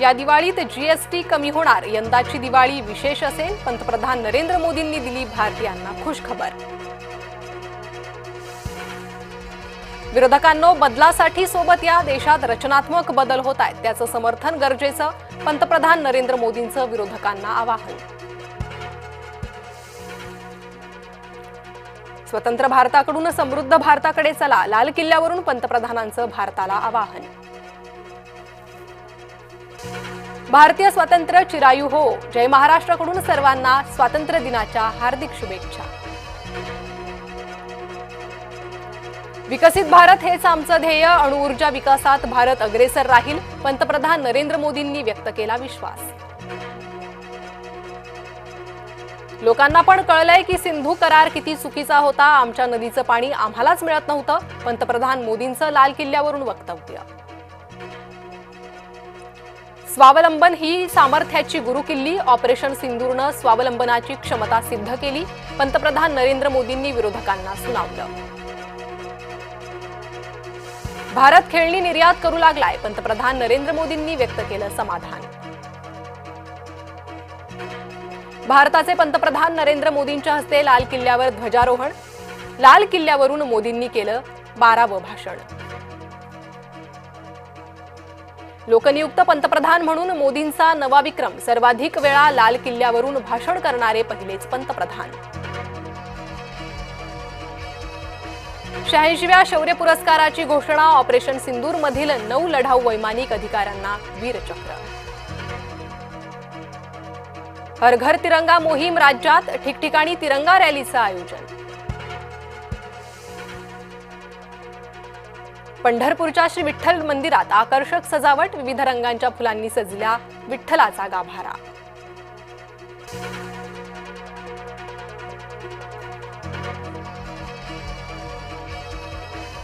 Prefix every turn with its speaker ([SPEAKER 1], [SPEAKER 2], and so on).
[SPEAKER 1] या दिवाळीत जीएसटी कमी होणार, यंदाची दिवाळी विशेष असेल, पंतप्रधान नरेंद्र मोदींनी दिली भारतीयांना खुश खबर। विरोधकांनो, बदलासाठी सोबत या, देशात रचनात्मक बदल होत आहेत, त्याचं समर्थन गरजेचं, पंतप्रधान नरेंद्र मोदींचं विरोधकांना आवाहन। स्वतंत्र भारताकडून समृद्ध भारताकडे चला, लाल किल्ल्यावरून पंतप्रधानांचं भारताला आवाहन। भारतीय स्वातंत्र्य चिरायू हो, जय महाराष्ट्राकडून सर्वांना स्वातंत्र्य दिनाच्या हार्दिक शुभेच्छा। विकसित भारत हेच आमचं ध्येय, अणुऊर्जा विकासात भारत अग्रेसर राहील, पंतप्रधान नरेंद्र मोदींनी व्यक्त केला विश्वास। लोकांना पण कळलंय की सिंधू करार किती चुकीचा होता, आमच्या नदीचं पाणी आम्हालाच मिळत नव्हतं, पंतप्रधान मोदींचं लाल किल्ल्यावरून वक्तव्य। स्वावलंबन ही सामर्थ्याची गुरुकिल्ली, ऑपरेशन सिंदूरनं स्वावलंबनाची क्षमता सिद्ध केली, पंतप्रधान नरेंद्र मोदींनी विरोधकांना सुनावलं। भारत खेळणी निर्यात करू लागलाय, पंतप्रधान नरेंद्र मोदींनी व्यक्त केलं समाधान। भारताचे पंतप्रधान नरेंद्र मोदींच्या हस्ते लाल किल्ल्यावर ध्वजारोहण, लाल किल्ल्यावरून मोदींनी केलं 12वं भाषण। लोकनियुक्त पंतप्रधान म्हणून मोदींचा नवा विक्रम, सर्वाधिक वेळा लाल किल्ल्यावरून भाषण करणारे पहिलेच पंतप्रधान। 86व्या शौर्य पुरस्काराची घोषणा, ऑपरेशन सिंदूर मधील 9 लढाऊ वैमानिक अधिकाऱ्यांना वीरचक्र। हर घर तिरंगा मोहीम राज्यात, ठिकठिकाणी तिरंगा रॅलीचं आयोजन। पंढरपूरच्या श्री विठ्ठल मंदिरात आकर्षक सजावट, विविध रंगांच्या फुलांनी सजला विठ्ठलाचा गाभारा।